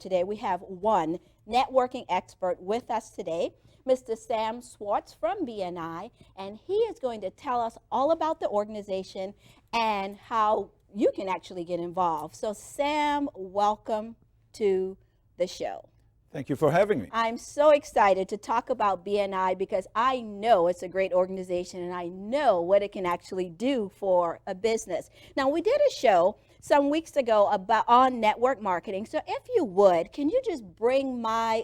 today. We have one networking expert with us today, Mr. Sam Schwartz from BNI, and he is going to tell us all about the organization and how you can actually get involved. So Sam, welcome to the show. Thank you for having me. I'm so excited to talk about BNI because I know it's a great organization and I know what it can actually do for a business. Now, we did a show some weeks ago on network marketing. So if you would, can you just bring my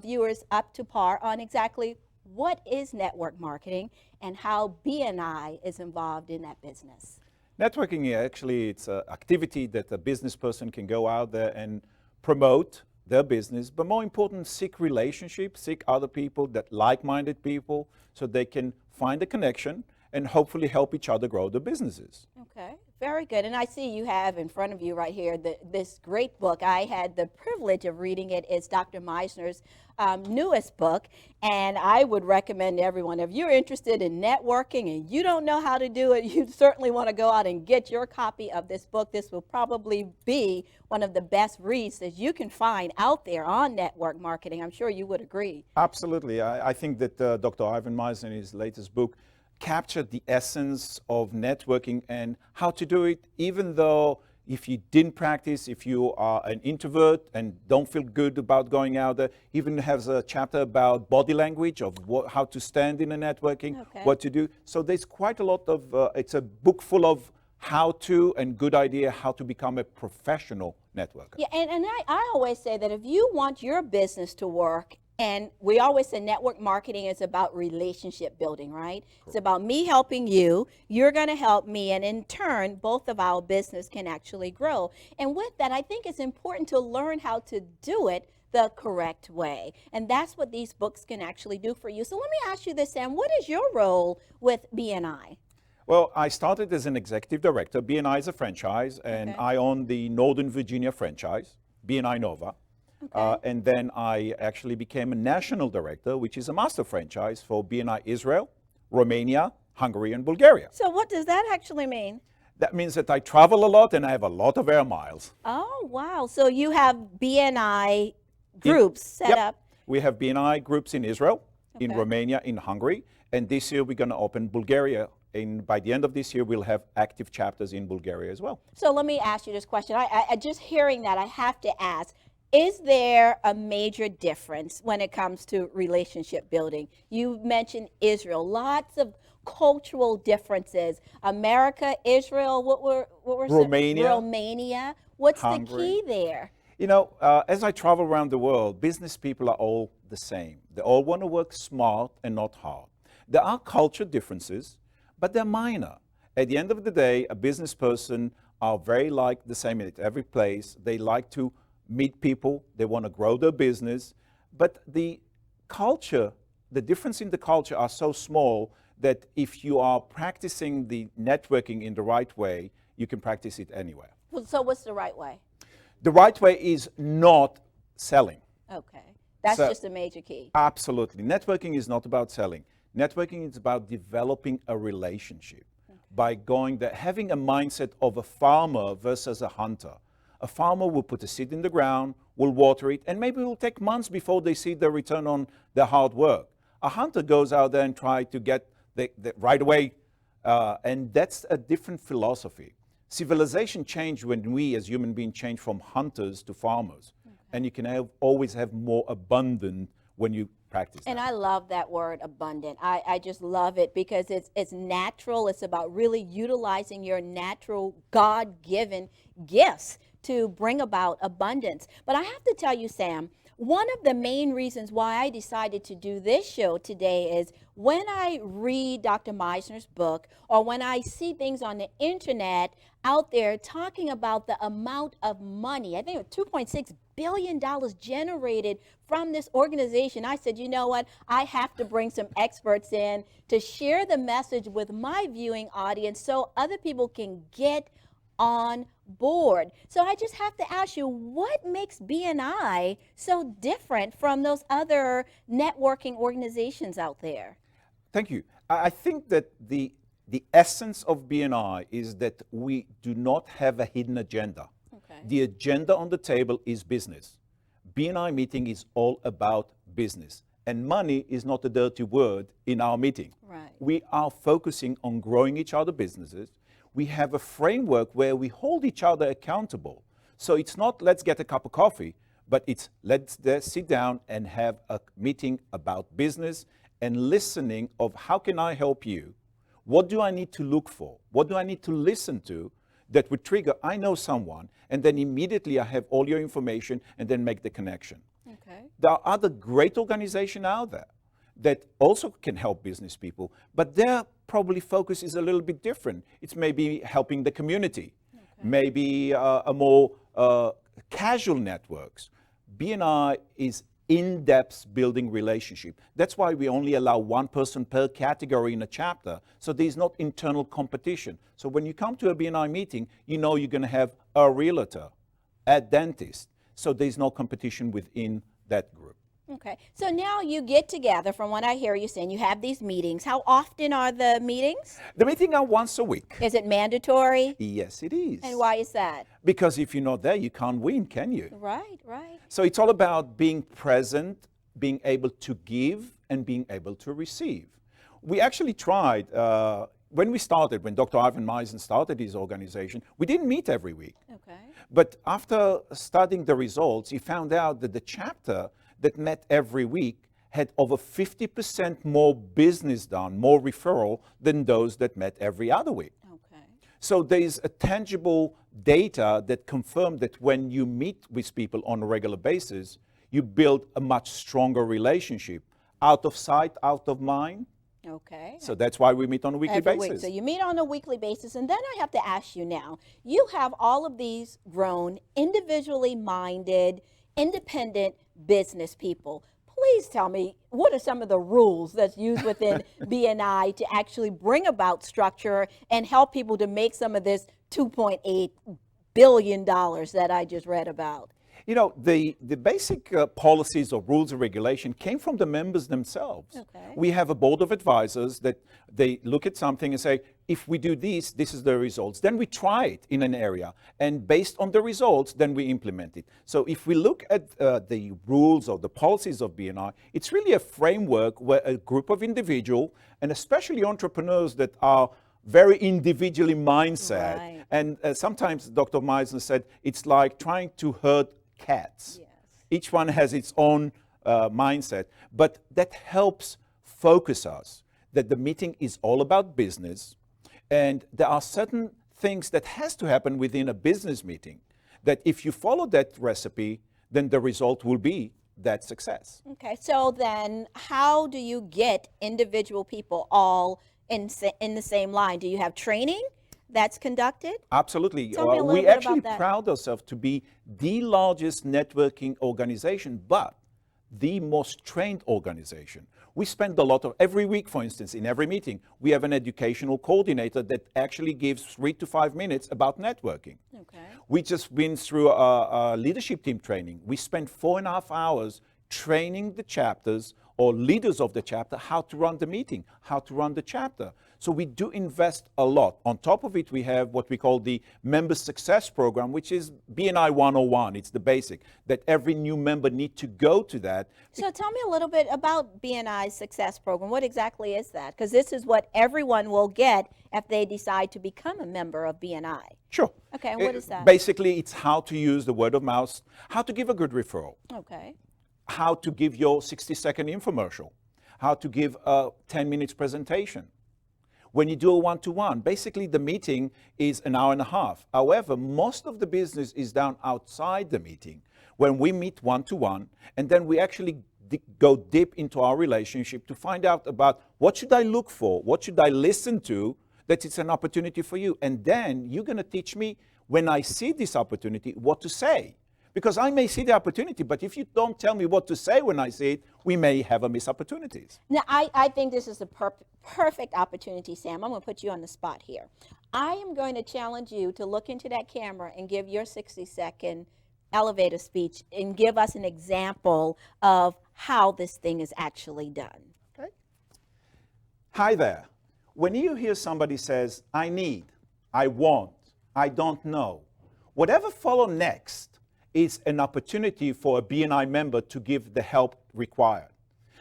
viewers up to par on exactly what is network marketing and how BNI is involved in that business? Networking, actually, it's an activity that a business person can go out there and promote their business, but more important, seek relationships, seek other people, that like-minded people, so they can find a connection and hopefully help each other grow their businesses. Okay, very good. And I see you have in front of you right here this great book. I had the privilege of reading it. It's Dr. Meisner's newest book, and I would recommend everyone, if you're interested in networking and you don't know how to do it, you certainly want to go out and get your copy of this book. This will probably be one of the best reads that you can find out there on network marketing. I'm sure you would agree. Absolutely. I think that Dr. Ivan Meisner, in his latest book, captured the essence of networking and how to do it, even though if you didn't practice, if you are an introvert and don't feel good about going out there, even has a chapter about body language, of how to stand in a networking, what to do. So there's quite a lot of, it's a book full of how to and good idea how to become a professional networker. Yeah, and I always say that if you want your business to work, and we always say network marketing is about relationship building, right? Cool. It's about me helping you, you're going to help me, and in turn, both of our business can actually grow. And with that, I think it's important to learn how to do it the correct way. And that's what these books can actually do for you. So let me ask you this, Sam, what is your role with BNI? Well, I started as an executive director. BNI is a franchise, and I own the Northern Virginia franchise, BNI Nova. And then I actually became a national director, which is a master franchise for BNI Israel, Romania, Hungary, and Bulgaria. So what does that actually mean? That means that I travel a lot and I have a lot of air miles. Oh, wow. So you have BNI groups set up? We have BNI groups in Israel, in Romania, in Hungary, and this year we're going to open Bulgaria. And by the end of this year, we'll have active chapters in Bulgaria as well. So let me ask you this question. I just hearing that, I have to ask, is there a major difference when it comes to relationship building? You mentioned Israel, lots of cultural differences. America, Israel, what were Romania. Romania. What's Hungary. The key there? You know, as I travel around the world, business people are all the same. They all want to work smart and not hard. There are culture differences, but they're minor. At the end of the day, a business person are very like the same at every place. They like to meet people, they want to grow their business, but the culture, the difference in the culture are so small that if you are practicing the networking in the right way, you can practice it anywhere. So what's the right way? The right way is not selling. Okay, that's just a major key. Absolutely. Networking is not about selling. Networking is about developing a relationship by going there, having a mindset of a farmer versus a hunter. A farmer will put a seed in the ground, will water it, and maybe it will take months before they see the return on their hard work. A hunter goes out there and tries to get the right away, and that's a different philosophy. Civilization changed when we as human beings changed from hunters to farmers, and you can always have more abundant when you practice And that. I love that word abundant. I just love it because it's natural. It's about really utilizing your natural God-given gifts to bring about abundance. But I have to tell you, Sam, one of the main reasons why I decided to do this show today is when I read Dr. Meisner's book or when I see things on the internet out there talking about the amount of money, I think it was $2.6 billion generated from this organization, I said, you know what, I have to bring some experts in to share the message with my viewing audience so other people can get on board. So I just have to ask you, what makes BNI so different from those other networking organizations out there? Thank you. I think that the essence of BNI is that we do not have a hidden agenda. Okay. The agenda on the table is business. BNI meeting is all about business. And money is not a dirty word in our meeting. Right. We are focusing on growing each other's businesses. We have a framework where we hold each other accountable. So it's not let's get a cup of coffee, but it's let's sit down and have a meeting about business and listening of how can I help you? What do I need to look for? What do I need to listen to that would trigger, I know someone, and then immediately I have all your information and then make the connection. Okay. There are other great organizations out there that also can help business people, but their probably focus is a little bit different. It's maybe helping the community, maybe a more casual networks. BNI is in-depth building relationship. That's why we only allow one person per category in a chapter, so there's not internal competition. So when you come to a BNI meeting, you know you're going to have a realtor, a dentist, so there's no competition within that group. Okay. So now you get together, from what I hear you saying, you have these meetings. How often are the meetings? The meetings are once a week. Is it mandatory? Yes, it is. And why is that? Because if you're not there, you can't win, can you? Right, right. So it's all about being present, being able to give, and being able to receive. We actually tried, when Dr. Ivan Meisen started his organization, we didn't meet every week. Okay. But after studying the results, he found out that the chapter that met every week had over 50% more business done, more referral than those that met every other week. Okay. So there's a tangible data that confirm that when you meet with people on a regular basis, you build a much stronger relationship. Out of sight, out of mind. Okay. So that's why we meet on a weekly Every basis. week. So you meet on a weekly basis, and then I have to ask you now, you have all of these grown, individually minded, independent business people. Please tell me, what are some of the rules that's used within BNI to actually bring about structure and help people to make some of this $2.8 billion that I just read about? You know, the basic policies or rules and regulation came from the members themselves. Okay. We have a board of advisors that they look at something and say, if we do this, this is the results. Then we try it in an area. And based on the results, then we implement it. So if we look at the rules or the policies of BNI, it's really a framework where a group of individuals, and especially entrepreneurs that are very individually mindset. Right. And sometimes Dr. Meisner said, it's like trying to herd cats. Yes. Each one has its own mindset, but that helps focus us that the meeting is all about business, and there are certain things that has to happen within a business meeting that if you follow that recipe, then the result will be that success. Okay, so then how do you get individual people all in the same line? Do you have training that's conducted? Absolutely. Tell me a little We bit actually about that. proud ourselves to be the largest networking organization, but the most trained organization. We spend a lot of, every week, for instance, in every meeting, we have an educational coordinator that actually gives 3 to 5 minutes about networking. Okay. We just been through a leadership team training. We spent 4.5 hours training the chapters or leaders of the chapter how to run the meeting, how to run the chapter. So we do invest a lot. On top of it, we have what we call the Member Success Program, which is BNI 101. It's the basic, that every new member need to go to that. So tell me a little bit about BNI's Success Program. What exactly is that? Because this is what everyone will get if they decide to become a member of BNI. Sure. Okay, and what is that? Basically, it's how to use the word of mouth, how to give a good referral, Okay. how to give your 60-second infomercial, how to give a 10 minutes presentation. When you do a one-to-one, basically the meeting is an hour and a half. However, most of the business is done outside the meeting when we meet one-to-one, and then we actually go deep into our relationship to find out about what should I look for, what should I listen to, that it's an opportunity for you. And then you're going to teach me, when I see this opportunity, what to say. Because I may see the opportunity, but if you don't tell me what to say when I see it, we may have a missed opportunities. Now, I think this is a perfect opportunity, Sam. I'm going to put you on the spot here. I am going to challenge you to look into that camera and give your 60-second elevator speech and give us an example of how this thing is actually done. Okay. Hi there. When you hear somebody says, I need, I want, I don't know, whatever follow next is an opportunity for a BNI member to give the help required.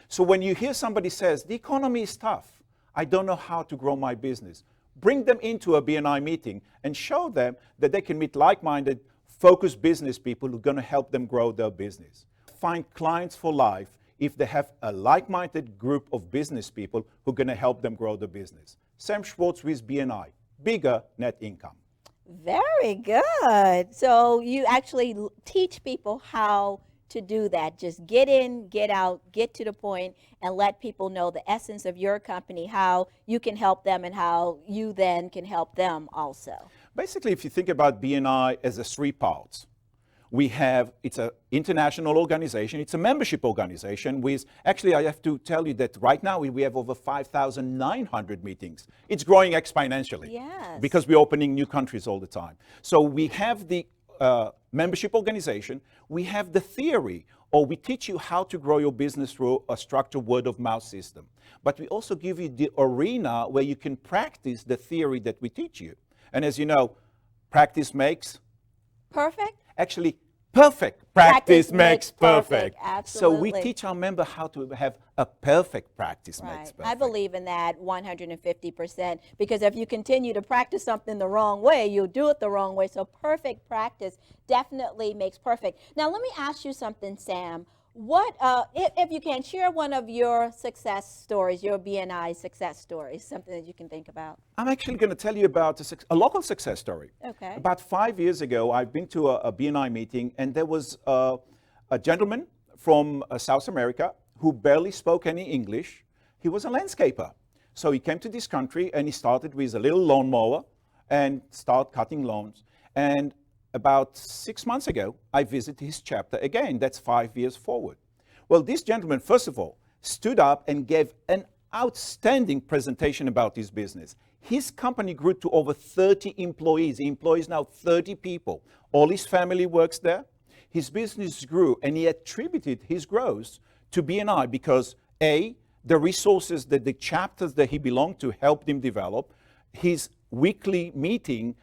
So when you hear somebody says, the economy is tough, I don't know how to grow my business, bring them into a BNI meeting and show them that they can meet like-minded, focused business people who are going to help them grow their business. Find clients for life if they have a like-minded group of business people who are going to help them grow the business. Sam Schwartz with BNI, bigger net income. Very good. So you actually teach people how to do that. Just get in, get out, get to the point, and let people know the essence of your company, how you can help them and how you then can help them also. Basically, if you think about BNI as a three parts, it's an international organization, it's a membership organization with, actually I have to tell you that right now we have over 5,900 meetings. It's growing exponentially. Yes. Because we're opening new countries all the time. So we have the membership organization, we have the theory, or we teach you how to grow your business through a structured word of mouth system. But we also give you the arena where you can practice the theory that we teach you. And as you know, practice makes perfect. Actually, perfect practice makes perfect. Absolutely. So we teach our member how to have a perfect practice makes perfect. I believe in that 150%, because if you continue to practice something the wrong way, you'll do it the wrong way. So perfect practice definitely makes perfect. Now let me ask you something, Sam. What, if you can, share one of your success stories, your BNI success stories, something that you can think about. I'm actually going to tell you about a local success story. Okay. About 5 years ago, I've been to a BNI meeting, and there was a gentleman from South America who barely spoke any English. He was a landscaper. So he came to this country, and he started with a little lawnmower and started cutting lawns. And about 6 months ago, I visited his chapter again. That's 5 years forward. Well, this gentleman, first of all, stood up and gave an outstanding presentation about his business. His company grew to over 30 employees. He employs now 30 people. All his family works there. His business grew, and he attributed his growth to BNI because, A, the resources that the chapters that he belonged to helped him develop, his weekly meeting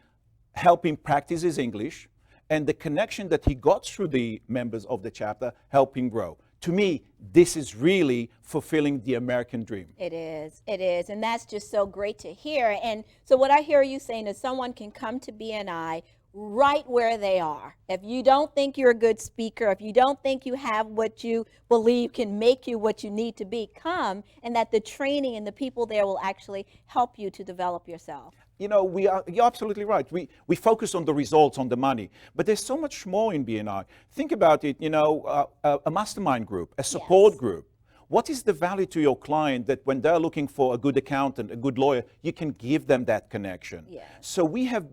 help him practice his English, and the connection that he got through the members of the chapter help him grow. To me, this is really fulfilling the American dream. It is, and that's just so great to hear. And so what I hear you saying is someone can come to BNI right where they are. If you don't think you're a good speaker, if you don't think you have what you believe can make you what you need to be, come, and that the training and the people there will actually help you to develop yourself. You know, you're absolutely right. We focus on the results, on the money, but there's so much more in BNI. Think about it, you know, a mastermind group, a support group. What is the value to your client that when they're looking for a good accountant, a good lawyer, you can give them that connection? Yes. So we have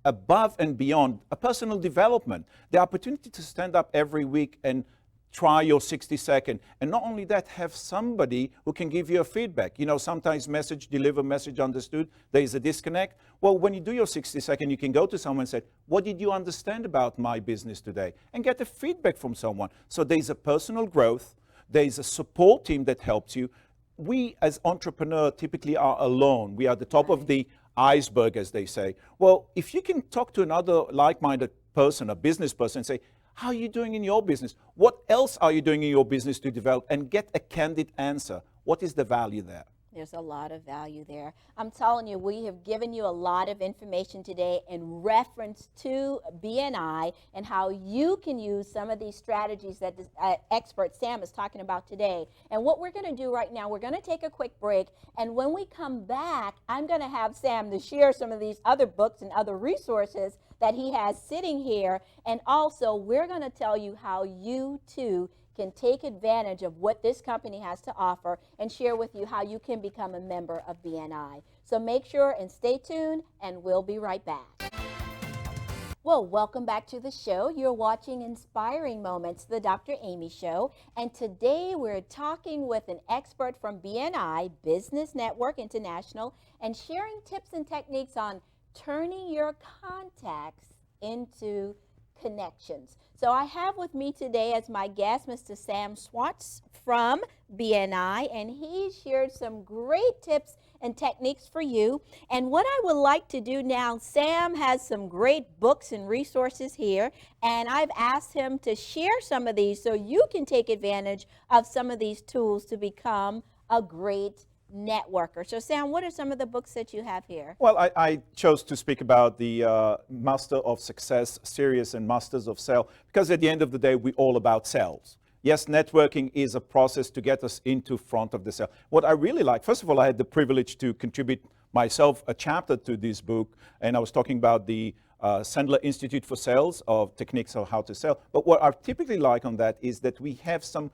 above and beyond a personal development, the opportunity to stand up every week and try your 60-second. And not only that, have somebody who can give you a feedback. You know, sometimes message deliver, message understood, there is a disconnect. Well, when you do your 60-second, you can go to someone and say, what did you understand about my business today? And get a feedback from someone. So there's a personal growth, there's a support team that helps you. We as entrepreneurs typically are alone. We are the top of the iceberg, as they say. Well, if you can talk to another like-minded person, a business person, and say, how are you doing in your business? What else are you doing in your business to develop? And get a candid answer. What is the value there? There's a lot of value there. I'm telling you, we have given you a lot of information today in reference to BNI and how you can use some of these strategies that the expert Sam is talking about today. And what we're going to do right now, we're going to take a quick break. And when we come back, I'm going to have Sam to share some of these other books and other resources that he has sitting here. And also, we're going to tell you how you too can take advantage of what this company has to offer and share with you how you can become a member of BNI. So make sure and stay tuned, and we'll be right back. Well, welcome back to the show. You're watching Inspiring Moments, the Dr. Amy Show. And today we're talking with an expert from BNI, Business Network International, and sharing tips and techniques on turning your contacts into connections. So I have with me today as my guest Mr. Sam Schwartz from BNI, and he shared some great tips and techniques for you. And what I would like to do now, Sam has some great books and resources here, and I've asked him to share some of these so you can take advantage of some of these tools to become a great networker. So Sam, what are some of the books that you have here? Well, I chose to speak about the Master of Success series and Masters of Sale because at the end of the day, we're all about sales. Yes, networking is a process to get us into front of the sale. What I really like, first of all, I had the privilege to contribute myself a chapter to this book, and I was talking about the Sandler Institute for Sales of techniques of how to sell. But what I typically like on that is that we have some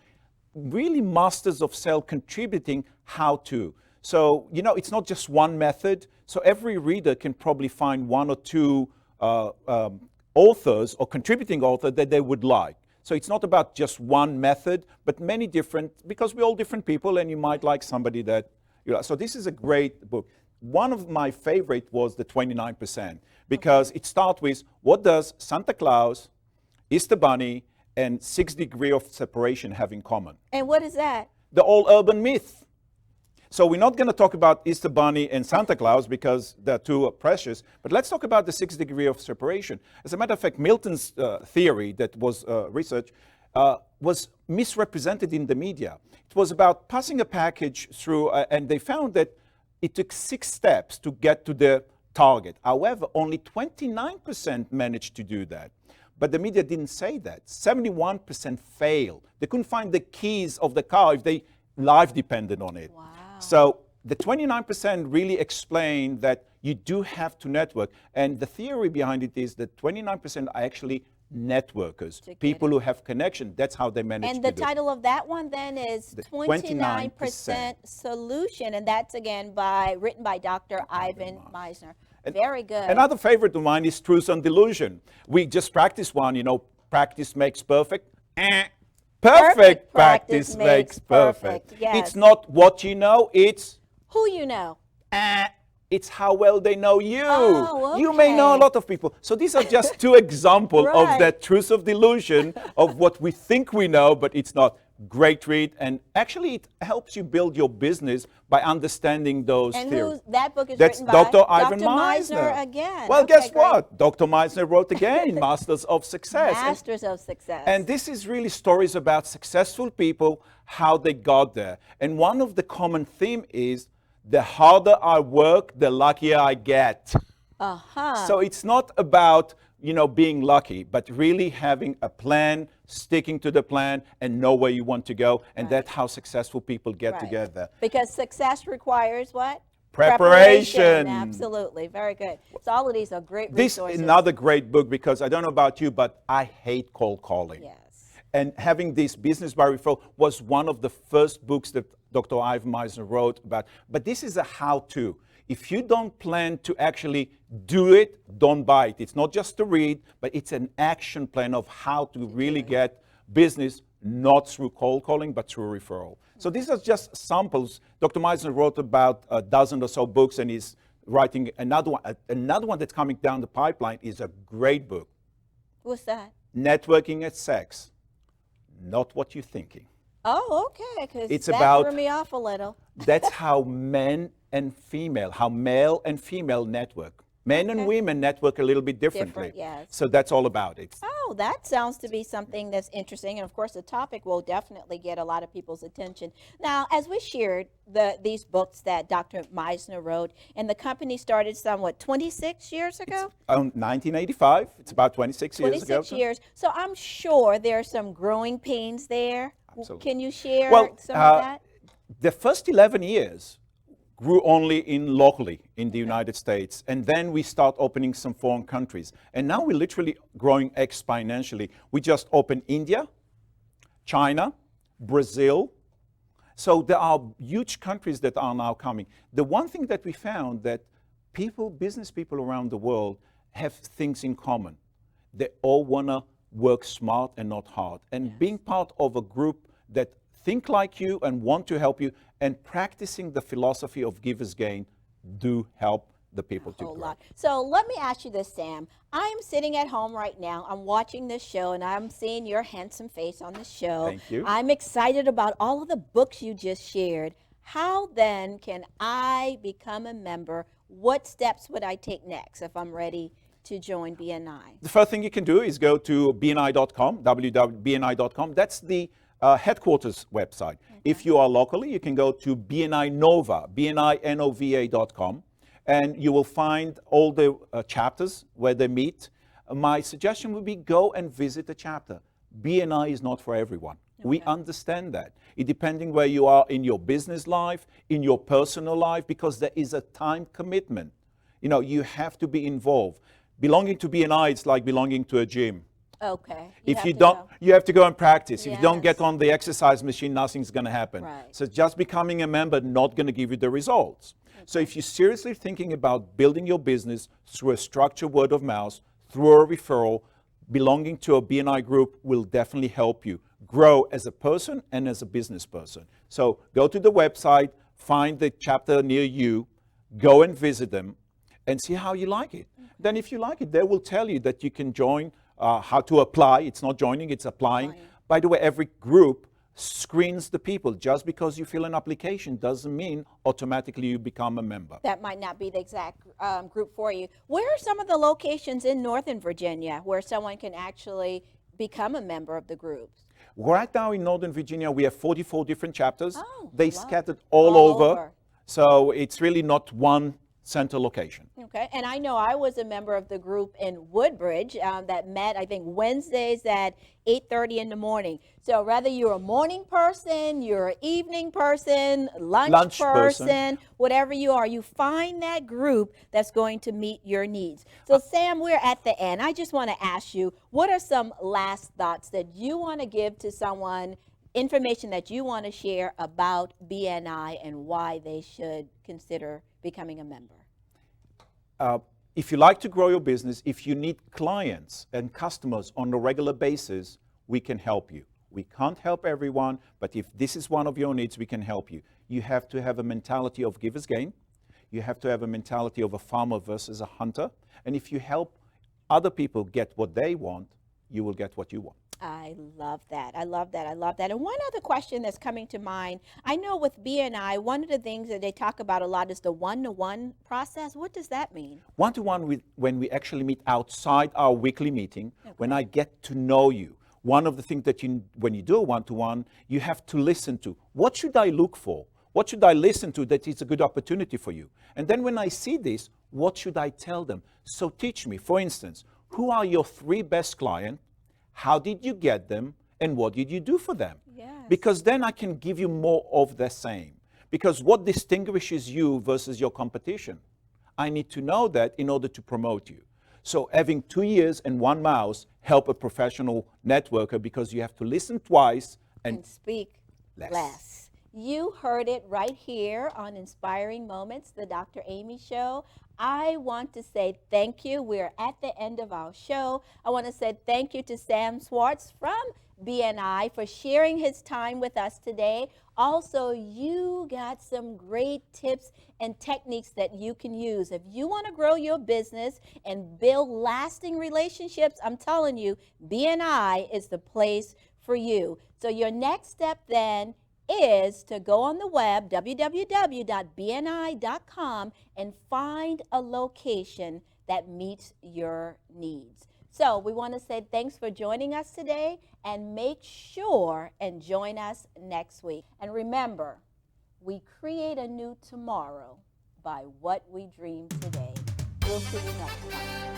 really masters of sale contributing how to. So, you know, it's not just one method. So every reader can probably find one or two authors or contributing author that they would like. So it's not about just one method, but many different, because we're all different people and you might like somebody that, you know, so this is a great book. One of my favorite was the 29%, because it starts with what does Santa Claus, Easter Bunny, and 6 degrees of separation have in common? And what is that? The old urban myth. So we're not going to talk about Easter Bunny and Santa Claus because they're too precious, but let's talk about the 6 degrees of separation. As a matter of fact, Milton's theory that was researched was misrepresented in the media. It was about passing a package through, and they found that it took 6 steps to get to the target. However, only 29% managed to do that. But the media didn't say that. 71% failed. They couldn't find the keys of the car if their life depended on it. Wow. So the 29% really explain that you do have to network. And the theory behind it is that 29% are actually networkers, people who have connection. That's how they manage to do it. And the title of that one then is 29% Solution. And that's again written by Dr. Ivan Misner. Very good. Another favorite of mine is Truth and Delusion. We just practiced one, you know, practice makes perfect. Perfect practice makes perfect. Yes. It's not what you know, it's who you know. It's how well they know you. Oh, okay. You may know a lot of people. So these are just 2 examples Right. of that truth of delusion of what we think we know, but it's not. Great read, and actually it helps you build your business by understanding those theories. And that book is That's written by Dr. Ivan Dr. Misner again. Well, Okay, guess great. what? Dr. Misner wrote again, Masters of Success. Masters of Success. And this is really stories about successful people, how they got there. And one of the common theme is, the harder I work, the luckier I get. So it's not about, you know, being lucky, but really having a plan, sticking to the plan, and know where you want to go. And that's how successful people get together. Because success requires what? Preparation. Absolutely. Very good. So all of these are great resources. This is another great book, because I don't know about you, but I hate cold calling. Yes. And having this Business by Referral was one of the first books that Dr. Ivan Misner wrote about. But this is a how-to. If you don't plan to actually do it, don't buy it. It's not just to read, but it's an action plan of how to really get business, not through cold calling, but through referral. So these are just samples. Dr. Misner wrote about a dozen or so books, and he's writing another one. Another one that's coming down the pipeline is a great book. What's that? Networking and Sex. Not what you're thinking. Oh, okay. Because that about, threw me off a little. That's how men and female, how male and female network. Men and women network a little bit differently. Yes. So that's all about it. Oh, that sounds to be something that's interesting. And of course, the topic will definitely get a lot of people's attention. Now, as we shared these books that Dr. Misner wrote, and the company started somewhat 26 years ago? 1985. It's about 26 years ago. 26 years. So I'm sure there are some growing pains there. Absolutely. Can you share some of that? The first 11 years grew only locally in the United States. And then we start opening some foreign countries. And now we're literally growing exponentially. We just opened India, China, Brazil. So there are huge countries that are now coming. The one thing that we found that business people around the world have things in common. They all want to work smart and not hard. And being part of a group that think like you and want to help you, and practicing the philosophy of giver's gain do help the people to whole grow. lot. So let me ask you this, Sam. I'm sitting at home right now. I'm watching this show and I'm seeing your handsome face on the show. Thank you. I'm excited about all of the books you just shared. How then can I become a member? What steps would I take next if I'm ready to join BNI? The first thing you can do is go to bni.com, www.bni.com. That's the headquarters website. Okay. If you are locally, you can go to BNI Nova, bninova.com, and you will find all the chapters where they meet. My suggestion would be go and visit a chapter. BNI is not for everyone. Okay. We understand that. It depending where you are in your business life, in your personal life, because there is a time commitment. You know, you have to be involved. Belonging to BNI, it's like belonging to a gym. Okay. If you don't, you have to go and practice. If Yes. you don't get on the exercise machine, nothing's going to happen. Right. So just becoming a member not going to give you the results. Okay. So if you're seriously thinking about building your business through a structured word of mouth, through a referral, belonging to a BNI group will definitely help you grow as a person and as a business person. So go to the website, find the chapter near you, go and visit them, and see how you like it. Okay. Then if you like it, they will tell you that you can join, how to apply. It's not joining, it's applying. By the way, every group screens the people. Just because you fill an application doesn't mean automatically you become a member. That might not be the exact group for you. Where are some of the locations in Northern Virginia where someone can actually become a member of the groups? Right now in Northern Virginia, we have 44 different chapters. Oh, they scattered all over. So it's really not one center location. Okay, and I know I was a member of the group in Woodbridge that met, I think, Wednesdays at 8:30 in the morning. So whether you're a morning person, you're an evening person, lunch person, whatever you are, you find that group that's going to meet your needs. So Sam, we're at the end. I just want to ask you, what are some last thoughts that you want to give to someone, information that you want to share about BNI and why they should consider becoming a member? If you like to grow your business, if you need clients and customers on a regular basis, we can help you. We can't help everyone, but if this is one of your needs, we can help you. You have to have a mentality of giver's gain. You have to have a mentality of a farmer versus a hunter. And if you help other people get what they want, you will get what you want. I love that. I love that. I love that. And one other question that's coming to mind, I know with BNI, one of the things that they talk about a lot is the one-to-one process. What does that mean? One-to-one, when we actually meet outside our weekly meeting, when I get to know you, one of the things that when you do a one-to-one, you have to listen to, what should I look for? What should I listen to that is a good opportunity for you? And then when I see this, what should I tell them? So teach me, for instance, who are your 3 best clients? How did you get them, and what did you do for them? Yes. Because then I can give you more of the same. Because what distinguishes you versus your competition? I need to know that in order to promote you. So having 2 ears and 1 mouth help a professional networker, because you have to listen twice and speak less. You heard it right here on Inspiring Moments, the Dr. Amy Show. I want to say thank you. We're at the end of our show. I want to say thank you to Sam Schwartz from BNI for sharing his time with us today. Also, you got some great tips and techniques that you can use. If you want to grow your business and build lasting relationships, I'm telling you, BNI is the place for you. So your next step then is to go on the web, www.bni.com, and find a location that meets your needs. So we want to say thanks for joining us today, and make sure and join us next week. And remember, we create a new tomorrow by what we dream today. We'll see you next time.